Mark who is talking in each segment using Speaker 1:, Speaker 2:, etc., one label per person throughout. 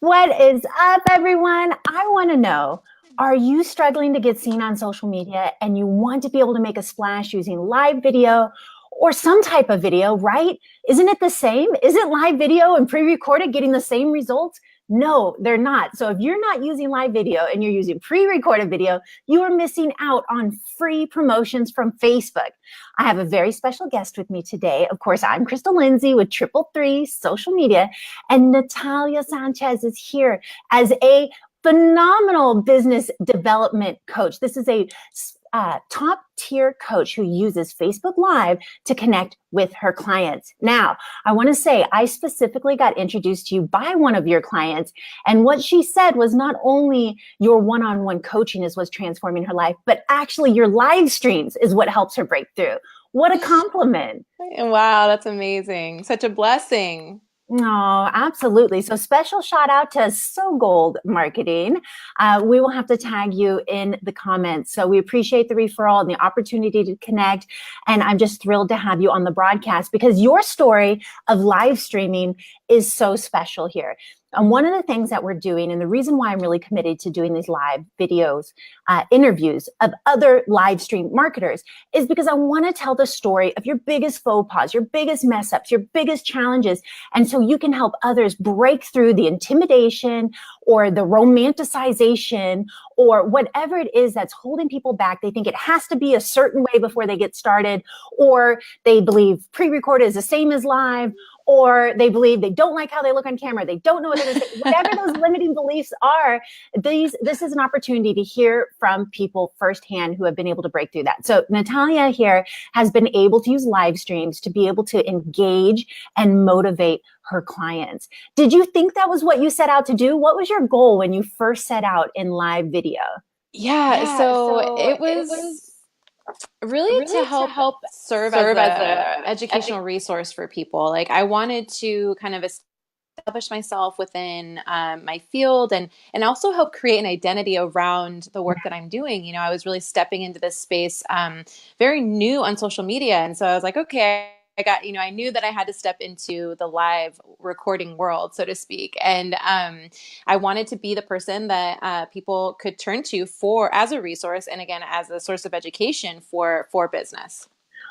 Speaker 1: What is up, everyone? I want to know, are you struggling to get seen on social media and you want to be able to make a splash using live video or some type of video, right? Isn't it the same? Isn't live video and pre-recorded getting the same results? No, they're not. So if you're not using live video and you're using pre-recorded video, you are missing out on free promotions from Facebook. I have a very special guest with me today. Of course, I'm Crystal Lindsey with 333 Social Media, and Natalia Sanchez is here as a phenomenal business development coach. This is a top tier coach who uses Facebook Live to connect with her clients. Now, I want to say I specifically got introduced to you by one of your clients, and what she said was not only your one-on-one coaching is what's transforming her life, but actually your live streams is what helps her break through. What a compliment.
Speaker 2: Wow, that's amazing. Such a blessing.
Speaker 1: No, absolutely. So special shout out to So Gold Marketing. We will have to tag you in the comments. So we appreciate the referral and the opportunity to connect. And I'm just thrilled to have you on the broadcast because your story of live streaming is so special here. And one of the things that we're doing, and the reason why I'm really committed to doing these live videos, interviews of other live stream marketers, is because I want to tell the story of your biggest faux pas, your biggest mess ups, your biggest challenges. And so you can help others break through the intimidation or the romanticization or whatever it is that's holding people back. They think it has to be a certain way before they get started, or they believe pre-recorded is the same as live, or they believe they don't like how they look on camera. They don't know what they're going to say. Whatever those limiting beliefs are, this is an opportunity to hear from people firsthand who have been able to break through that. So Natalia here has been able to use live streams to be able to engage and motivate her clients. Did you think that was what you set out to do? What was your goal when you first set out in live video?
Speaker 2: So it was really to help serve as an educational resource for people. Like I wanted to kind of establish myself within my field and also help create an identity around the work that I'm doing. You know, I was really stepping into this space very new on social media. And so I was like, okay, I knew that I had to step into the live recording world, so to speak. And I wanted to be the person that people could turn to as a resource. And again, as a source of education for business.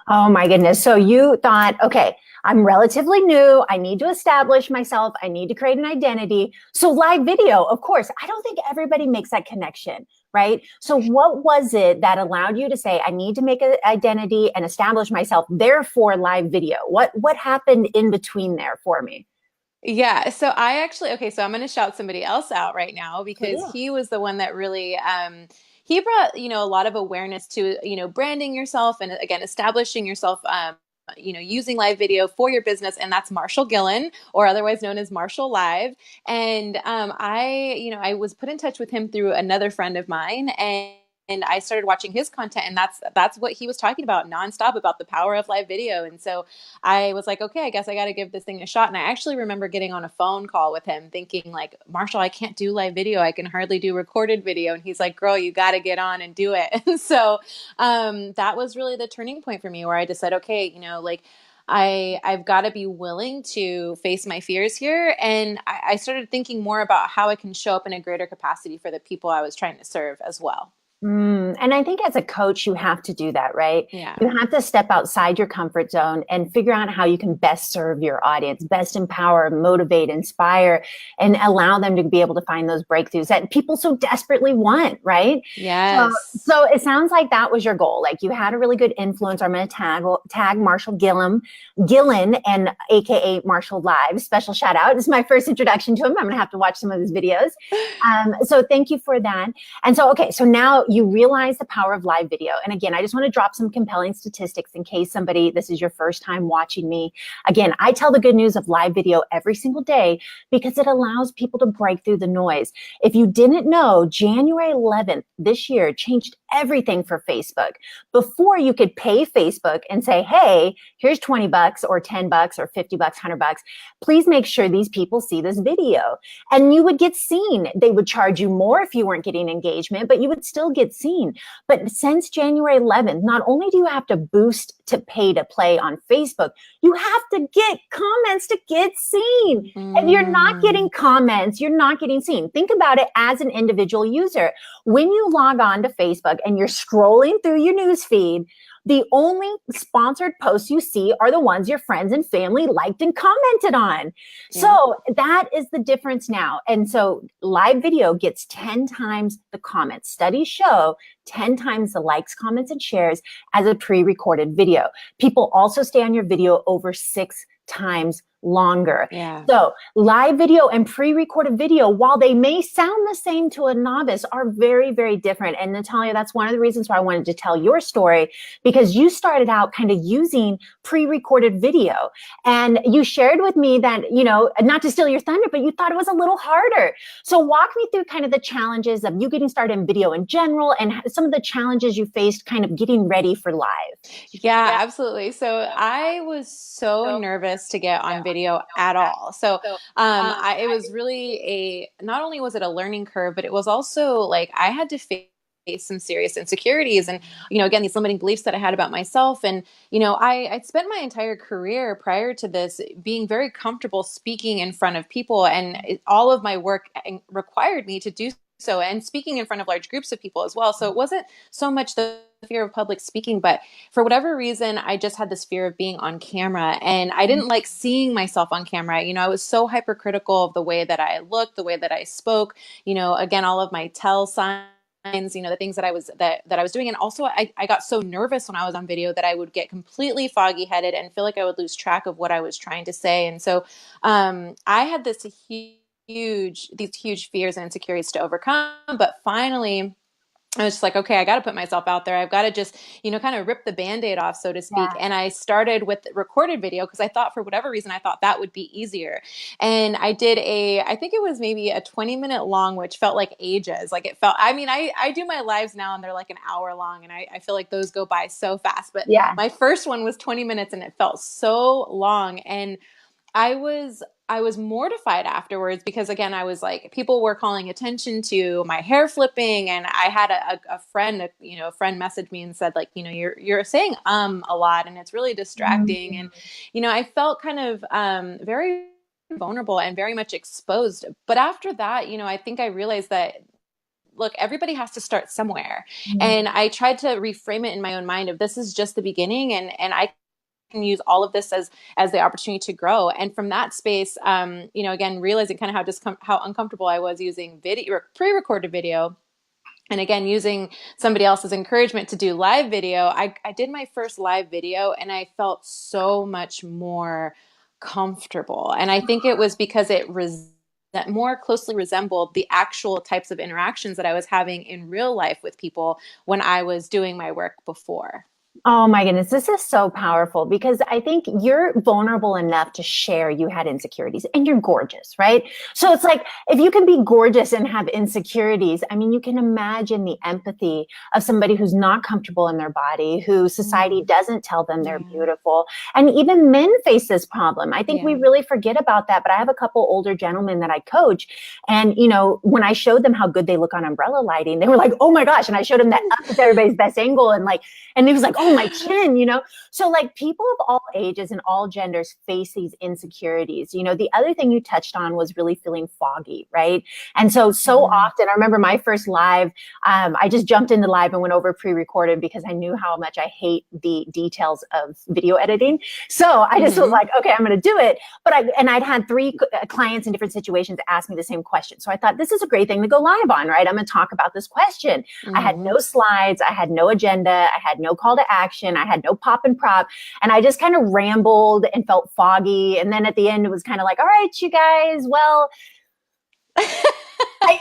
Speaker 1: Oh my goodness. So you thought, okay, I'm relatively new. I need to establish myself. I need to create an identity. So live video, of course, I don't think everybody makes that connection, right? So what was it that allowed you to say, I need to make an identity and establish myself, therefore live video? What happened in between there for me?
Speaker 2: Yeah. So so I'm going to shout somebody else out right now because he was the one that really, he brought, a lot of awareness to, branding yourself and again, establishing yourself, using live video for your business. And that's Marshall Gillen, or otherwise known as Marshall Live. And I was put in touch with him through another friend of mine, and I started watching his content, and that's what he was talking about nonstop, about the power of live video. And so I was like, okay, I guess I got to give this thing a shot. And I actually remember getting on a phone call with him thinking like, Marshall, I can't do live video. I can hardly do recorded video. And he's like, girl, you got to get on and do it. And so that was really the turning point for me, where I just said, okay, I've got to be willing to face my fears here. And I started thinking more about how I can show up in a greater capacity for the people I was trying to serve as well.
Speaker 1: And I think as a coach, you have to do that, right?
Speaker 2: Yeah.
Speaker 1: You have to step outside your comfort zone and figure out how you can best serve your audience, best empower, motivate, inspire, and allow them to be able to find those breakthroughs that people so desperately want, right?
Speaker 2: Yes.
Speaker 1: So it sounds like that was your goal. Like you had a really good influence. I'm going to tag Marshall Gillen, and AKA Marshall Live. Special shout out. This is my first introduction to him. I'm going to have to watch some of his videos. So thank you for that. And so, okay, so now you realize the power of live video. And again, I just want to drop some compelling statistics in case this is your first time watching me. Again, I tell the good news of live video every single day because it allows people to break through the noise. If you didn't know, January 11th this year changed everything for Facebook. Before, you could pay Facebook and say, hey, here's 20 bucks or 10 bucks or 50 bucks, 100 bucks. Please make sure these people see this video. And you would get seen. They would charge you more if you weren't getting engagement, but you would still get seen. But since January 11th, not only do you have to boost to pay to play on Facebook, you have to get comments to get seen. If you're not getting comments, you're not getting seen. Think about it as an individual user. When you log on to Facebook and you're scrolling through your news feed, the only sponsored posts you see are the ones your friends and family liked and commented on. Yeah. So that is the difference now. And so live video gets 10 times the comments. Studies show 10 times the likes, comments, and shares as a pre-recorded video. People also stay on your video over 6 times longer. Yeah. So live video and pre-recorded video, while they may sound the same to a novice, are very, very different. And Natalia, that's one of the reasons why I wanted to tell your story, because you started out kind of using pre-recorded video. And you shared with me that, you know, not to steal your thunder, but you thought it was a little harder. So walk me through kind of the challenges of you getting started in video in general and some of the challenges you faced kind of getting ready for live.
Speaker 2: Yeah, absolutely. So I was so nervous to get on video at all. So it was really not only was it a learning curve, but it was also like I had to face some serious insecurities and, you know, again, these limiting beliefs that I had about myself. And, you know, I'd spent my entire career prior to this being very comfortable speaking in front of people, and all of my work required me to do so, and speaking in front of large groups of people as well. So it wasn't so much the fear of public speaking, but for whatever reason, I just had this fear of being on camera, and I didn't like seeing myself on camera. You know, I was so hypercritical of the way that I looked, the way that I spoke, you know, again, all of my tell signs, you know, the things that I was doing. And also I got so nervous when I was on video that I would get completely foggy headed and feel like I would lose track of what I was trying to say. And so I had these huge fears and insecurities to overcome, but finally I was just like, okay, I got to put myself out there. I've got to just, you know, kind of rip the Band-Aid off, so to speak. Yeah. And I started with recorded video because I thought, for whatever reason, I thought that would be easier. And I did I think it was maybe a 20-minute long, which felt like ages. Like it felt, I mean, I do my lives now and they're like an hour long, and I feel like those go by so fast. But yeah, my first one was 20 minutes and it felt so long. And I was mortified afterwards because, again, I was like, people were calling attention to my hair flipping, and I had a friend message me and said, like, you know, you're saying a lot and it's really distracting. And, you know, I felt kind of very vulnerable and very much exposed. But after that, you know, I think I realized that, look, everybody has to start somewhere. And I tried to reframe it in my own mind of this is just the beginning, and I can use all of this as the opportunity to grow. And from that space, you know, again, realizing kind of how uncomfortable I was using video or pre-recorded video. And again, using somebody else's encouragement to do live video, I did my first live video and I felt so much more comfortable. And I think it was because that more closely resembled the actual types of interactions that I was having in real life with people when I was doing my work before.
Speaker 1: Oh my goodness, this is so powerful because I think you're vulnerable enough to share you had insecurities, and you're gorgeous, right? So it's like, if you can be gorgeous and have insecurities, I mean, you can imagine the empathy of somebody who's not comfortable in their body, who society doesn't tell them they're beautiful. And even men face this problem. I think we really forget about that, but I have a couple older gentlemen that I coach, and, you know, when I showed them how good they look on umbrella lighting, they were like, oh my gosh. And I showed them that up is everybody's best angle. And he was like, oh, my chin, you know? So like, people of all ages and all genders face these insecurities. You know, the other thing you touched on was really feeling foggy, right? And so often, I remember my first live, I just jumped into live and went over pre-recorded because I knew how much I hate the details of video editing. So I just was like, okay, I'm going to do it. But I'd had 3 clients in different situations ask me the same question. So I thought, this is a great thing to go live on, right? I'm going to talk about this question. I had no slides. I had no agenda. I had no call to action. I had no pop and prop. And I just kind of rambled and felt foggy. And then at the end, it was kind of like, all right, you guys, well, I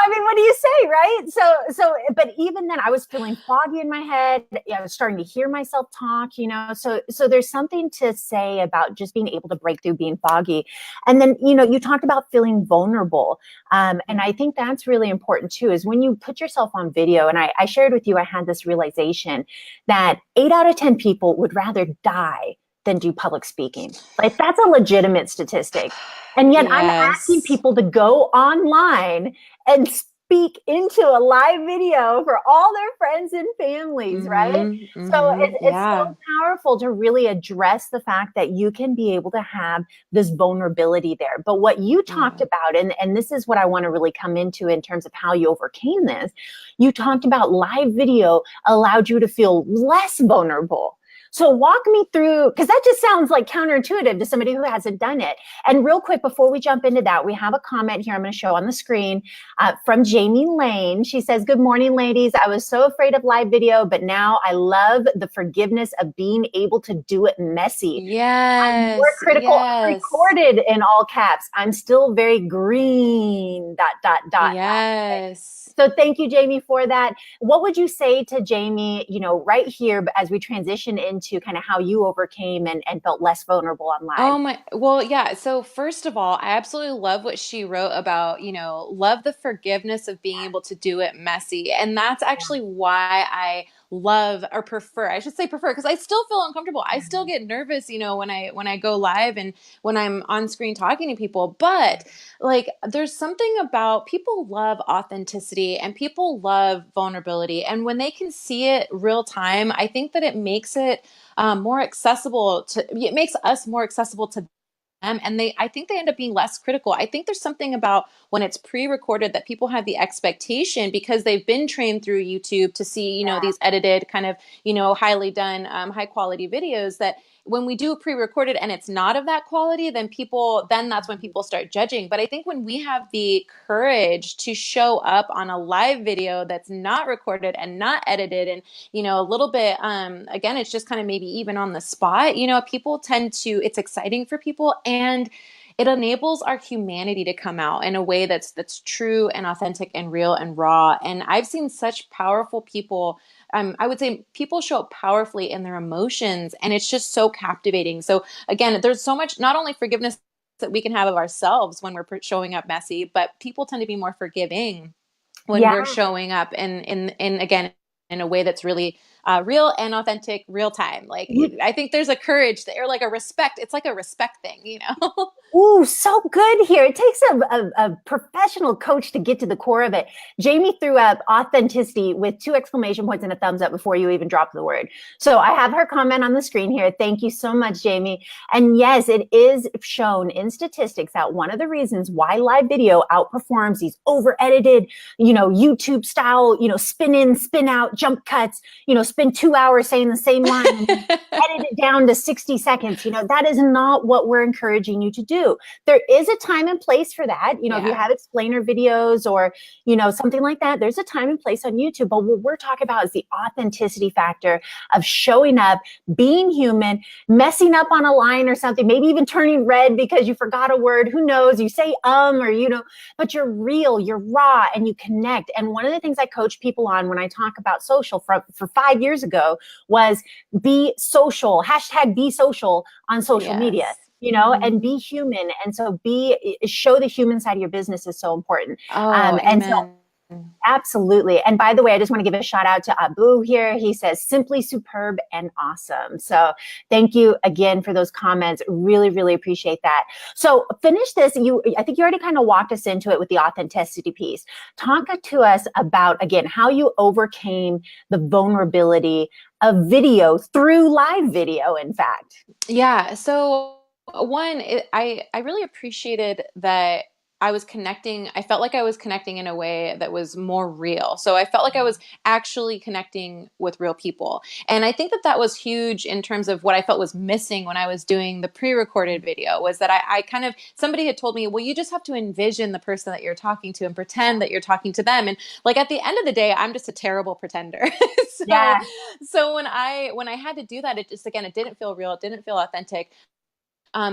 Speaker 1: mean, what do you say, right? But even then, I was feeling foggy in my head. I was starting to hear myself talk, So there's something to say about just being able to break through being foggy. And then, you talked about feeling vulnerable. And I think that's really important too, is when you put yourself on video, and I shared with you, I had this realization that 8 out of 10 people would rather die than do public speaking. Like, that's a legitimate statistic. And yet I'm asking
Speaker 2: Yes.
Speaker 1: people to go online and speak into a live video for all their friends and families, right? So it's so
Speaker 2: Yeah.
Speaker 1: powerful to really address the fact that you can be able to have this vulnerability there. But what you talked
Speaker 2: Yeah.
Speaker 1: about, and this is what I want to really come into in terms of how you overcame this, you talked about live video allowed you to feel less vulnerable. So walk me through, because that just sounds like counterintuitive to somebody who hasn't done it. And real quick, before we jump into that, we have a comment here I'm going to show on the screen from Jamie Lane. She says, "Good morning, ladies. I was so afraid of live video, but now I love the forgiveness of being able to do it messy. I'm more
Speaker 2: Yes.
Speaker 1: critical."
Speaker 2: Yes.
Speaker 1: Recorded in all caps. "I'm still very green, dot, dot, dot."
Speaker 2: Yes.
Speaker 1: So thank you, Jamie, for that. What would you say to Jamie, right here, as we transition into kind of how you overcame and felt less vulnerable on live?
Speaker 2: Oh my, well, yeah. So first of all, I absolutely love what she wrote about, love the forgiveness of being able to do it messy. And that's actually why I love or prefer, I should say prefer, because I still feel uncomfortable. I still get nervous, when I go live and when I'm on screen talking to people. But like, there's something about people love authenticity and people love vulnerability. And when they can see it real time, I think that it makes it more accessible it makes us more accessible to them. And I think they end up being less critical. I think there's something about when it's pre-recorded that people have the expectation because they've been trained through YouTube to see, these edited kind of, highly done, high quality videos, that when we do pre-recorded and it's not of that quality, then that's when people start judging. But I think when we have the courage to show up on a live video that's not recorded and not edited, and a little bit, again, it's just kind of maybe even on the spot, people tend to, it's exciting for people, and it enables our humanity to come out in a way that's true and authentic and real and raw. And I've seen such powerful people. I would say people show up powerfully in their emotions, and it's just so captivating. So again, there's so much, not only forgiveness that we can have of ourselves when we're showing up messy, but people tend to be more forgiving when
Speaker 1: Yeah.
Speaker 2: we're showing up in again, in a way that's really real and authentic, real time. Like, I think there's a courage or like a respect. It's like a respect thing,
Speaker 1: Ooh, so good here. It takes a professional coach to get to the core of it. Jamie threw up authenticity with 2 exclamation points and a thumbs up before you even dropped the word. So I have her comment on the screen here. Thank you so much, Jamie. And yes, it is shown in statistics that one of the reasons why live video outperforms these over-edited, YouTube style, spin in, spin out, jump cuts, spend 2 hours saying the same line and edit it down to 60 seconds. That is not what we're encouraging you to do. There is a time and place for that. If you have explainer videos or, something like that, there's a time and place on YouTube. But what we're talking about is the authenticity factor of showing up, being human, messing up on a line or something, maybe even turning red because you forgot a word. Who knows? You say, or, but you're real, you're raw, and you connect. And one of the things I coach people on when I talk about social for 5 years ago was be social, #be social on social media. And be human. And so show the human side of your business is so important.
Speaker 2: Oh,
Speaker 1: and so
Speaker 2: amen.
Speaker 1: absolutely. And by the way, I just want to give a shout out to Abu here. He says, "Simply superb and awesome." So thank you again for those comments. Really, really appreciate that. So finish this. I think you already kind of walked us into it with the authenticity piece. Talk to us about, again, how you overcame the vulnerability of video through live video, in fact.
Speaker 2: Yeah. So one, I really appreciated that I was connecting. I felt like I was connecting in a way that was more real. So I felt like I was actually connecting with real people. And I think that was huge in terms of what I felt was missing when I was doing the pre-recorded video, was that I kind of, somebody had told me, well, you just have to envision the person that you're talking to and pretend that you're talking to them. And like, at the end of the day, I'm just a terrible pretender. So when I had to do that, it just, again, it didn't feel real. It didn't feel authentic.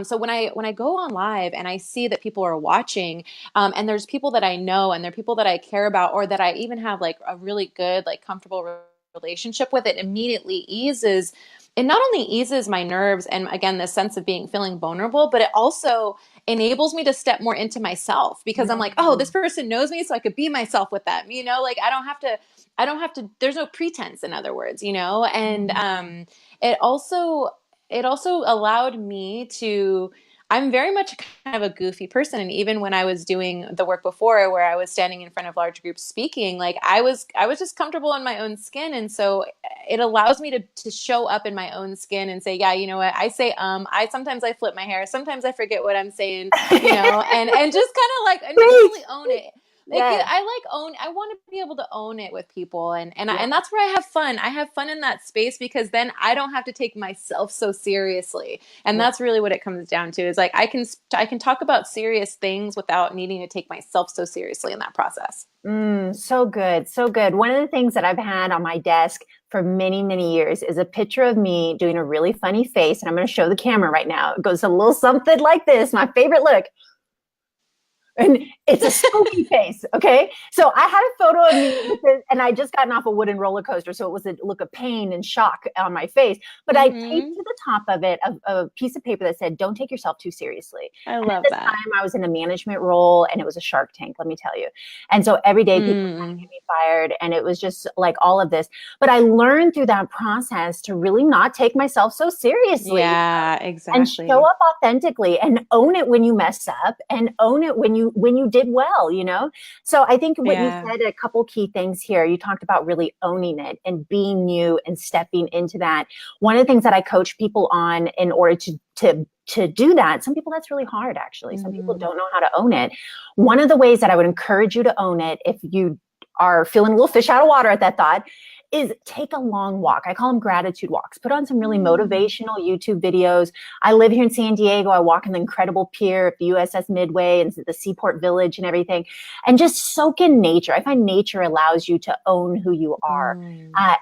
Speaker 2: So when I go on live and I see that people are watching, and there's people that I know and they're people that I care about, or that I even have like a really good, like comfortable relationship with, it immediately eases. It not only eases my nerves and again, this sense of feeling vulnerable, but it also enables me to step more into myself because I'm like, oh, this person knows me, so I could be myself with them. Like I don't have to, there's no pretense, in other words, and it also it also allowed me to, I'm very much kind of a goofy person. And even when I was doing the work before where I was standing in front of large groups speaking, like I was just comfortable in my own skin. And so it allows me to show up in my own skin and say, yeah, you know what, I say, sometimes I flip my hair. Sometimes I forget what I'm saying, and just kind of like, and really own it. Like
Speaker 1: Yes.
Speaker 2: I want to be able to own it with people, and that's where I have fun. I have fun in that space because then I don't have to take myself so seriously. And that's really what it comes down to, is like I can talk about serious things without needing to take myself so seriously in that process.
Speaker 1: So good. So good. One of the things that I've had on my desk for many, many years is a picture of me doing a really funny face. And I'm going to show the camera right now. It goes a little something like this. My favorite look. And it's a spooky face. Okay. So I had a photo of me with it, and I just gotten off a wooden roller coaster. So it was a look of pain and shock on my face. But I taped to the top of it a piece of paper that said, don't take yourself too seriously.
Speaker 2: I
Speaker 1: And at
Speaker 2: love
Speaker 1: this
Speaker 2: that.
Speaker 1: time, I was in a management role, and it was a Shark Tank, let me tell you. And so every day people were trying to get me fired. And it was just like all of this. But I learned through that process to really not take myself so seriously.
Speaker 2: Yeah,
Speaker 1: And
Speaker 2: exactly.
Speaker 1: show up authentically and own it when you mess up, and own it when you did well, So I think what you said, a couple key things here. You talked about really owning it and being you and stepping into that. One of the things that I coach people on in order to do that, some people that's really hard, actually. Some people don't know how to own it. One of the ways that I would encourage you to own it, if you are feeling a little fish out of water at that thought, is take a long walk. I call them gratitude walks. Put on some really motivational YouTube videos. I live here in San Diego. I walk in the incredible pier of the USS Midway and the Seaport Village and everything, and just soak in nature. I find nature allows you to own who you are,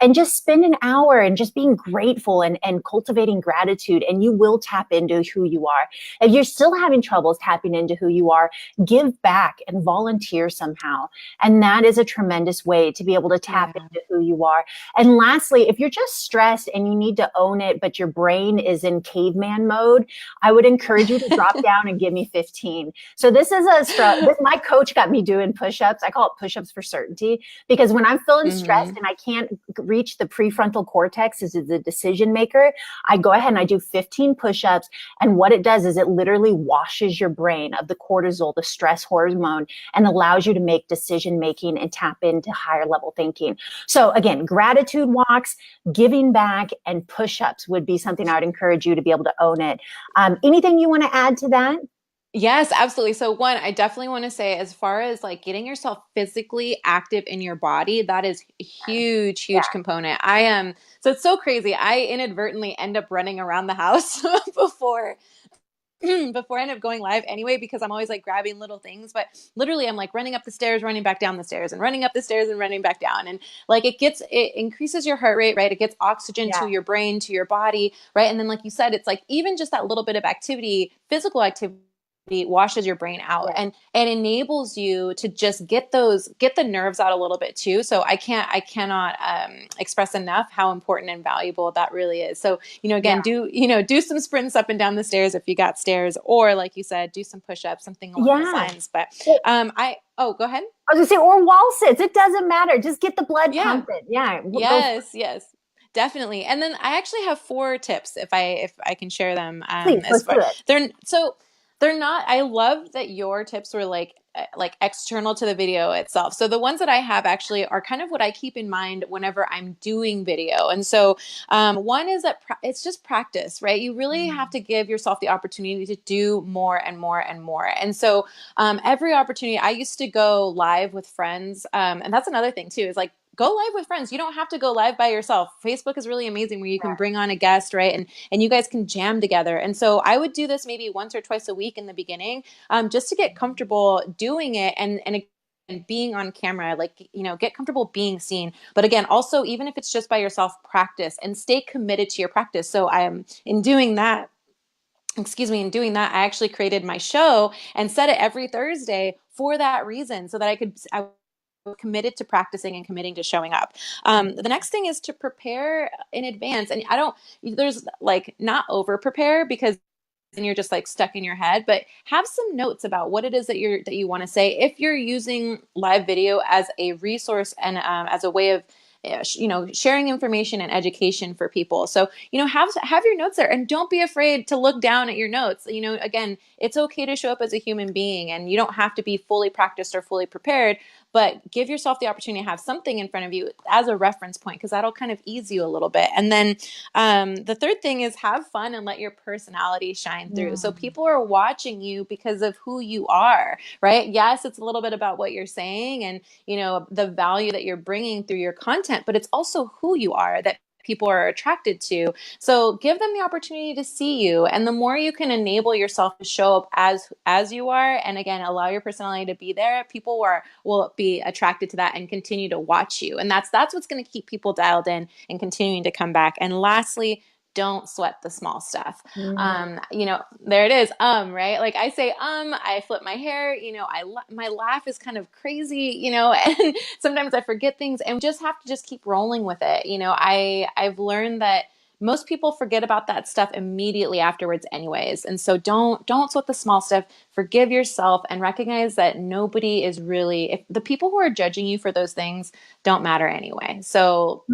Speaker 1: and just spend an hour and just being grateful and cultivating gratitude, and you will tap into who you are. If you're still having troubles tapping into who you are, give back and volunteer somehow. And that is a tremendous way to be able to tap into who you are. And lastly, if you're just stressed and you need to own it, but your brain is in caveman mode, I would encourage you to drop down and give me 15. So this is my coach got me doing push-ups. I call it push-ups for certainty, because when I'm feeling stressed and I can't reach the prefrontal cortex, as is the decision maker, I go ahead and I do 15 push-ups. And what it does is it literally washes your brain of the cortisol, the stress hormone, and allows you to make decision making and tap into higher level thinking. So again, gratitude walks, giving back, and push-ups would be something I would encourage you to be able to own it. Anything you want to add to that?
Speaker 2: Yes, absolutely. So one, I definitely want to say, as far as like getting yourself physically active in your body, that is a huge, huge component. I am, so it's so crazy. I inadvertently end up running around the house before before I end up going live anyway, because I'm always like grabbing little things, but literally I'm like running up the stairs, running back down the stairs, and running up the stairs and running back down. And like it increases your heart rate, right? It gets oxygen to your brain, to your body, right? And then like you said, it's like even just that little bit of activity, physical activity, washes your brain out and enables you to just get the nerves out a little bit too. So I cannot express enough how important and valuable that really is. So, again, do some sprints up and down the stairs if you got stairs, or like you said, do some push-ups, something along those lines. But go ahead.
Speaker 1: I was gonna say, or wall sits. It doesn't matter. Just get the blood pumping. Yeah.
Speaker 2: Yes. Definitely. And then I actually have 4 tips if I can share them.
Speaker 1: Please, let's do it.
Speaker 2: They're not, I love that your tips were like external to the video itself. So the ones that I have actually are kind of what I keep in mind whenever I'm doing video. And so one is that it's just practice, right? You really have to give yourself the opportunity to do more and more and more. And so every opportunity, I used to go live with friends. And that's another thing too, is like, go live with friends. You don't have to go live by yourself. Facebook is really amazing where you can bring on a guest, right? And you guys can jam together. And so I would do this maybe once or twice a week in the beginning, just to get comfortable doing it and being on camera, like, get comfortable being seen. But again, also, even if it's just by yourself, practice and stay committed to your practice. So I am in doing that. excuse me, in doing that, I actually created my show and set it every Thursday for that reason, so that I was committed to practicing and committing to showing up. The next thing is to prepare in advance. And there's like not over prepare, because then you're just like stuck in your head, but have some notes about what it is that you want to say. If you're using live video as a resource and as a way of sharing information and education for people. So, have your notes there, and don't be afraid to look down at your notes. Again, it's okay to show up as a human being, and you don't have to be fully practiced or fully prepared, but give yourself the opportunity to have something in front of you as a reference point, because that'll kind of ease you a little bit. And then the third thing is have fun and let your personality shine through. So people are watching you because of who you are, right? Yes, it's a little bit about what you're saying and, the value that you're bringing through your content, but it's also who you are that people are attracted to. So give them the opportunity to see you. And the more you can enable yourself to show up as you are, and again, allow your personality to be there, people will be attracted to that and continue to watch you. And that's what's going to keep people dialed in and continuing to come back. And lastly, don't sweat the small stuff. There it is. Right? Like I say, I flip my hair, my laugh is kind of crazy, and sometimes I forget things, and just have to just keep rolling with it. I've learned that most people forget about that stuff immediately afterwards anyways. And so don't sweat the small stuff. Forgive yourself and recognize that nobody is really, if the people who are judging you for those things don't matter anyway. So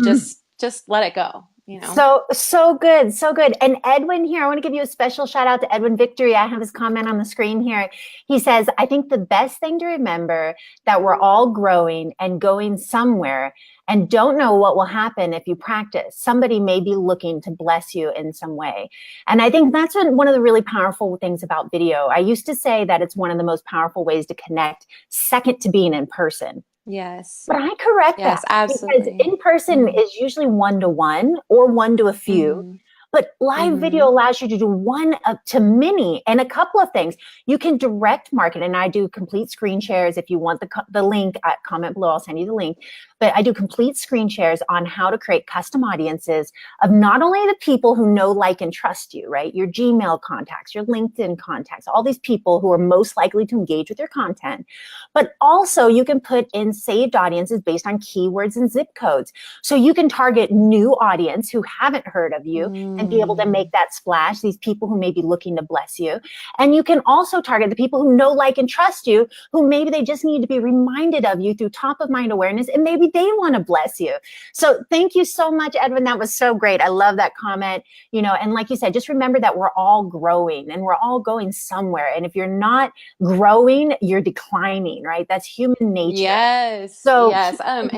Speaker 2: just let it go.
Speaker 1: So good. So good. And Edwin here, I want to give you a special shout out to Edwin Victory. I have his comment on the screen here. He says, I think the best thing to remember that we're all growing and going somewhere and don't know what will happen if you practice. Somebody may be looking to bless you in some way. And I think that's one of the really powerful things about video. I used to say that it's one of the most powerful ways to connect, second to being in person.
Speaker 2: Yes.
Speaker 1: But I correct that.
Speaker 2: Yes, absolutely.
Speaker 1: Because in person is usually 1-to-1 or 1 to a few. But live video allows you to do 1 up to many, and a couple of things. You can direct market, and I do complete screen shares. If you want the link, comment below, I'll send you the link. But I do complete screen shares on how to create custom audiences of not only the people who know, like, and trust you, right? Your Gmail contacts, your LinkedIn contacts, all these people who are most likely to engage with your content. But also you can put in saved audiences based on keywords and zip codes. So you can target new audience who haven't heard of you and be able to make that splash, these people who may be looking to bless you. And you can also target the people who know, like, and trust you, who maybe they just need to be reminded of you through top of mind awareness, and maybe they want to bless you. So thank you so much, Edwin. That was so great. I love that comment. And like you said, just remember that we're all growing and we're all going somewhere. And if you're not growing, you're declining, right? That's human nature.
Speaker 2: Yes.
Speaker 1: So
Speaker 2: yes. And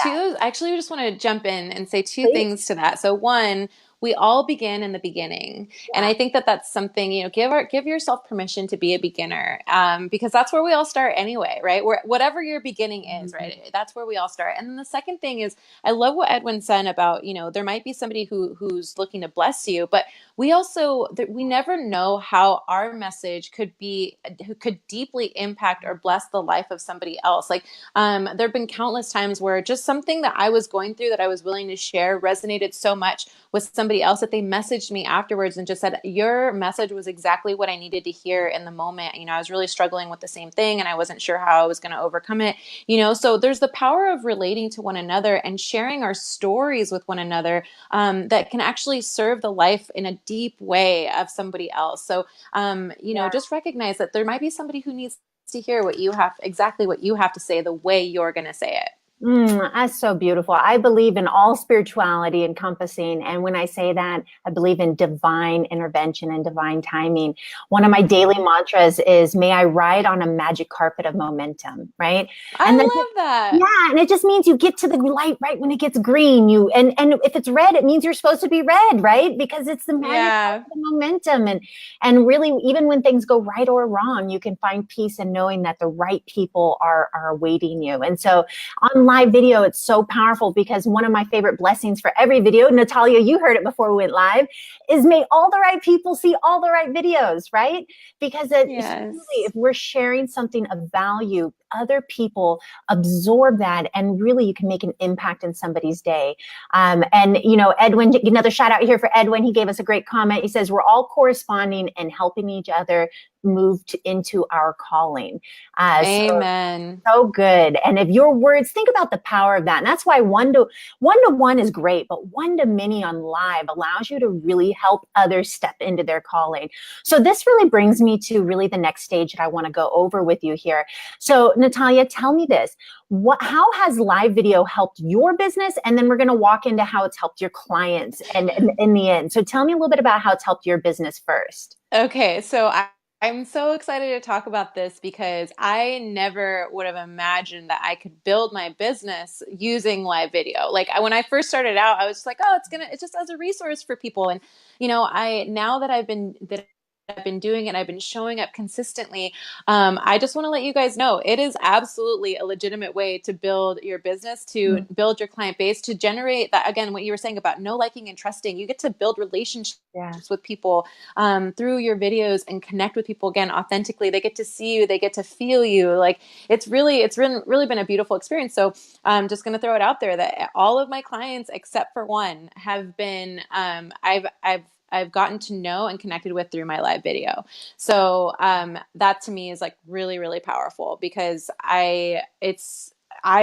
Speaker 2: two, actually, we just want to jump in and say two things to that. So one, we all begin in the beginning. Yeah. And I think that that's something, give yourself permission to be a beginner, because that's where we all start anyway, right? Whatever your beginning is, right? That's where we all start. And then the second thing is, I love what Edwin said about, there might be somebody who's looking to bless you, but we never know how our message could deeply impact or bless the life of somebody else. Like, there've been countless times where just something that I was going through that I was willing to share resonated so much with somebody else that they messaged me afterwards and just said, your message was exactly what I needed to hear in the moment. I was really struggling with the same thing and I wasn't sure how I was going to overcome it. So there's the power of relating to one another and sharing our stories with one another, that can actually serve the life in a deep way of somebody else. So, just recognize that there might be somebody who needs to hear exactly what you have to say, the way you're going to say it.
Speaker 1: That's so beautiful. I believe in all spirituality encompassing. And when I say that, I believe in divine intervention and divine timing. One of my daily mantras is, may I ride on a magic carpet of momentum, right?
Speaker 2: I love that.
Speaker 1: Yeah. And it just means you get to the light right when it gets green. And if it's red, it means you're supposed to be red, right? Because it's the magic of the momentum. And really, even when things go right or wrong, you can find peace in knowing that the right people are awaiting you. And so online, live video, it's so powerful because one of my favorite blessings for every video, Natalia, you heard it before we went live, is may all the right people see all the right videos, right? Because really, if we're sharing something of value, other people absorb that, and really you can make an impact in somebody's day. And Edwin, another shout out here for Edwin. He gave us a great comment. He says, we're all corresponding and helping each other move into our calling.
Speaker 2: Amen.
Speaker 1: So good. And if your words, think about the power of that. And that's why one to one is great, but one to many on live allows you to really help others step into their calling. So this really brings me to really the next stage that I want to go over with you here. So Natalia, tell me this. How has live video helped your business? And then we're going to walk into how it's helped your clients and in the end. So tell me a little bit about how it's helped your business first.
Speaker 2: Okay, so I'm so excited to talk about this because I never would have imagined that I could build my business using live video. Like when I first started out, I was just like, oh, it's just as a resource for people. And now that I've been doing it, I've been showing up consistently. I just want to let you guys know it is absolutely a legitimate way to build your business, to build your client base, to generate that. Again, what you were saying about know, liking, and trusting. You get to build relationships with people through your videos and connect with people again authentically. They get to see you, they get to feel you. Like it's really been a beautiful experience. So I'm just going to throw it out there that all of my clients except for one have been I've gotten to know and connected with through my live video. So that to me is like really, really powerful because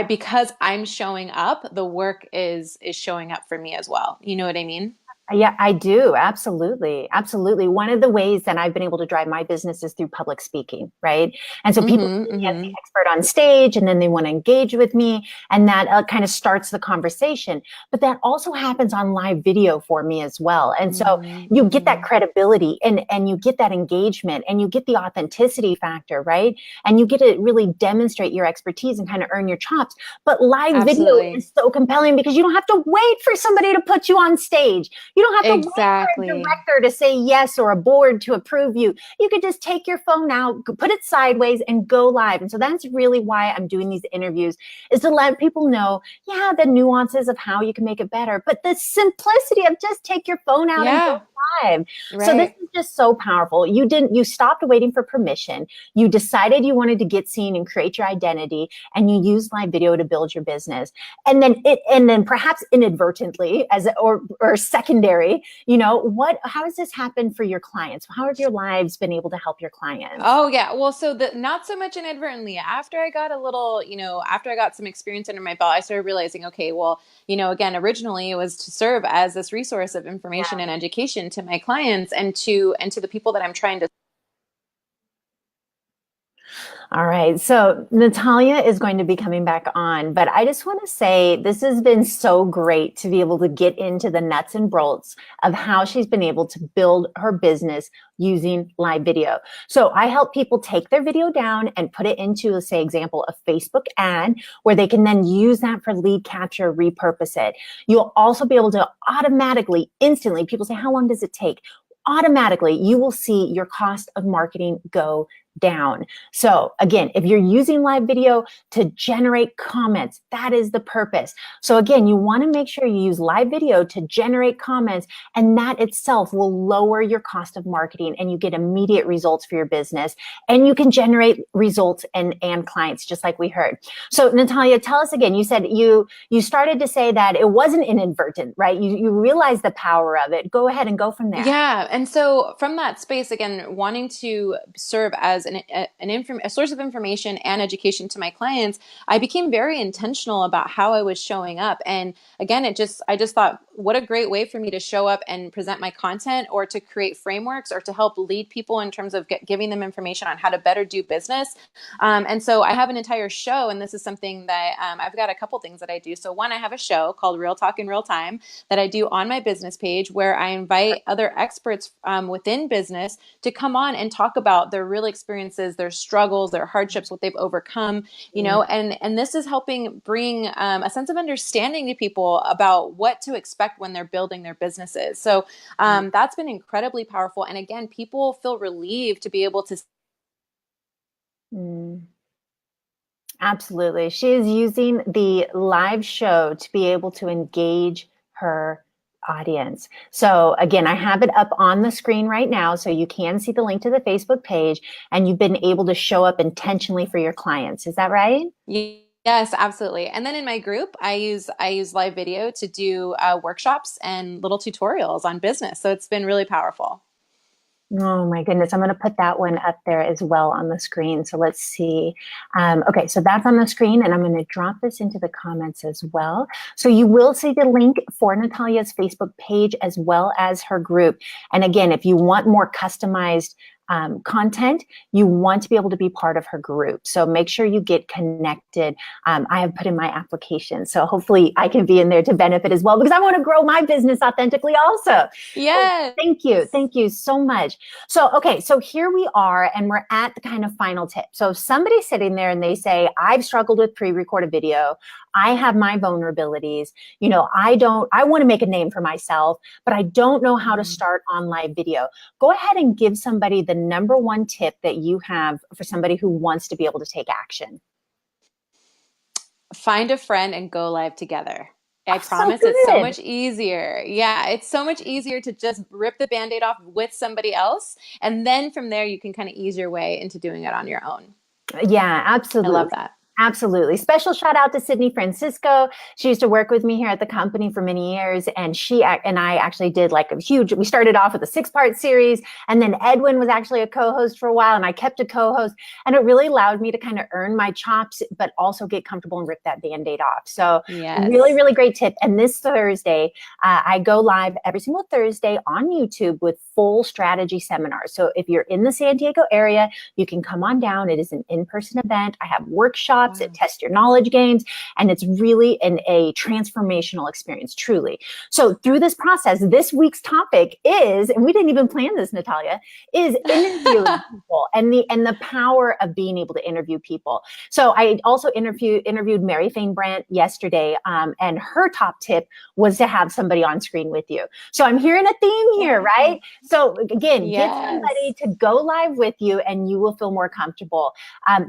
Speaker 2: because I'm showing up, the work is showing up for me as well. You know what I mean?
Speaker 1: Yeah, I do. Absolutely. Absolutely. One of the ways that I've been able to drive my business is through public speaking, right? And so people see me as the expert on stage, and then they want to engage with me, and that kind of starts the conversation. But that also happens on live video for me as well. And so you get that credibility and you get that engagement and you get the authenticity factor, right? And you get to really demonstrate your expertise and kind of earn your chops. But live video is so compelling because you don't have to wait for somebody to put you on stage. You don't have to wait for a director to say yes or a board to approve you. You could just take your phone out, put it sideways, and go live. And so that's really why I'm doing these interviews, is to let people know, the nuances of how you can make it better, but the simplicity of just take your phone out and go live. Right. So this is just so powerful. You stopped waiting for permission. You decided you wanted to get seen and create your identity, and you used live video to build your business. And then perhaps inadvertently or secondary, how has this happened for your clients? How have your lives been able to help your clients?
Speaker 2: Oh yeah. Well, so not so much inadvertently. After I got after I got some experience under my belt, I started realizing, okay, well, again, originally it was to serve as this resource of information and education to my clients and to the people that I'm trying to.
Speaker 1: All right. So Natalia is going to be coming back on, but I just want to say this has been so great to be able to get into the nuts and bolts of how she's been able to build her business using live video. So I help people take their video down and put it into, let's say, example, a Facebook ad where they can then use that for lead capture, repurpose it. You'll also be able to automatically, instantly, people say, how long does it take? Automatically, you will see your cost of marketing go down. So again, if you're using live video to generate comments, that is the purpose. So again, you want to make sure you use live video to generate comments, and that itself will lower your cost of marketing, and you get immediate results for your business, and you can generate results and clients, just like we heard. So Natalia, tell us again, you said you started to say that it wasn't inadvertent, right? You realized the power of it. Go ahead and go from there.
Speaker 2: Yeah. And so from that space, again, wanting to serve as a source of information and education to my clients, I became very intentional about how I was showing up. And again, I just thought, what a great way for me to show up and present my content, or to create frameworks, or to help lead people in terms of giving them information on how to better do business. And so I have an entire show, and this is something that I've got a couple things that I do. So one, I have a show called Real Talk in Real Time that I do on my business page, where I invite other experts within business to come on and talk about their real experiences, their struggles, their hardships, what they've overcome, and this is helping bring a sense of understanding to people about what to expect when they're building their businesses. So that's been incredibly powerful. And again, people feel relieved to be able to.
Speaker 1: Absolutely. She is using the live show to be able to engage her audience. So again, I have it up on the screen right now, so you can see the link to the Facebook page, and you've been able to show up intentionally for your clients. Is that right?
Speaker 2: Yes, absolutely. And then in my group, I use live video to do workshops and little tutorials on business. So it's been really powerful.
Speaker 1: Oh my goodness. I'm going to put that one up there as well on the screen. So let's see. Okay, so that's on the screen, and I'm going to drop this into the comments as well. So you will see the link for Natalia's Facebook page as well as her group. And again, if you want more customized content, you want to be able to be part of her group. So make sure you get connected. I have put in my application. So hopefully I can be in there to benefit as well, because I want to grow my business authentically also.
Speaker 2: Yes.
Speaker 1: So thank you. Thank you so much. So, okay, so here we are, and we're at the kind of final tip. So if somebody's sitting there and they say, I've struggled with pre-recorded video, I have my vulnerabilities, I want to make a name for myself, but I don't know how to start on live video. Go ahead and give somebody the number one tip that you have for somebody who wants to be able to take action.
Speaker 2: Find a friend and go live together. I promise
Speaker 1: so
Speaker 2: it's so much easier. Yeah, it's so much easier to just rip the Band-Aid off with somebody else. And then from there, you can kind of ease your way into doing it on your own.
Speaker 1: Yeah, absolutely.
Speaker 2: I love that.
Speaker 1: Absolutely. Special shout out to Sydney Francisco. She used to work with me here at the company for many years. And she and I actually did like we started off with a 6-part series. And then Edwin was actually a co-host for a while, and I kept a co-host. And it really allowed me to kind of earn my chops, but also get comfortable and rip that Band-Aid off. So really, really great tip. And this Thursday, I go live every single Thursday on YouTube with full strategy seminars. So if you're in the San Diego area, you can come on down. It is an in-person event. I have workshops. It tests your knowledge games, and it's really a transformational experience, truly. So through this process, this week's topic is, and we didn't even plan this, Natalia, is interviewing people and the power of being able to interview people. So I also interviewed Mary Fane Brandt yesterday, and her top tip was to have somebody on screen with you. So I'm hearing a theme here, right? So again, get somebody to go live with you, and you will feel more comfortable.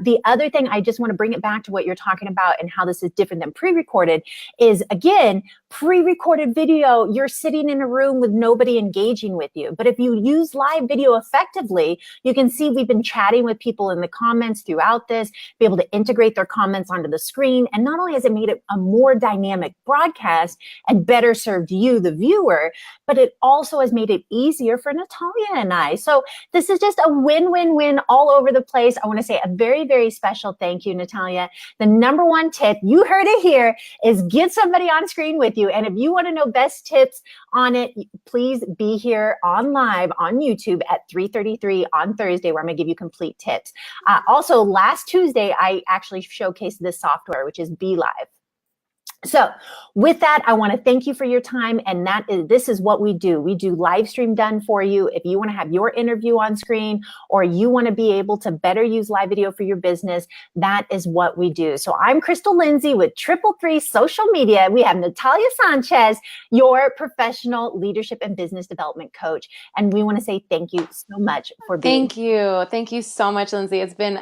Speaker 1: The other thing, I just want to bring it back to what you're talking about and how this is different than pre-recorded is, again, pre-recorded video, you're sitting in a room with nobody engaging with you. But if you use live video effectively, you can see we've been chatting with people in the comments throughout this, be able to integrate their comments onto the screen. And not only has it made it a more dynamic broadcast and better served you, the viewer, but it also has made it easier for Natalia and I. So this is just a win-win-win all over the place. I want to say a very, very special thank you, Natalia. The number one tip, you heard it here, is get somebody on screen with you. And if you want to know best tips on it, please be here on live on YouTube at 3:33 on Thursday, where I'm going to give you complete tips. Also, last Tuesday, I actually showcased this software, which is Be Live. So with that, I want to thank you for your time. And this is what we do. We do live stream done for you. If you want to have your interview on screen, or you want to be able to better use live video for your business, that is what we do. So I'm Crystal Lindsey with 333 Social Media. We have Natalia Sanchez, your professional leadership and business development coach. And we want to say thank you so much for being
Speaker 2: here. Thank you so much, Lindsey. It's been,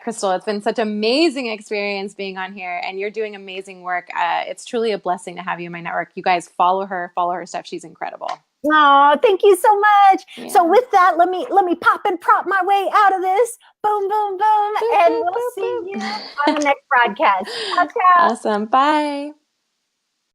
Speaker 2: Crystal, it's been such an amazing experience being on here, and you're doing amazing work. It's truly a blessing to have you in my network. You guys follow her stuff. She's incredible.
Speaker 1: Oh, thank you so much. Yeah. So with that, let me pop and prop my way out of this. Boom, boom, boom. And we'll see you on the next broadcast. Ciao, ciao.
Speaker 2: Awesome. Bye.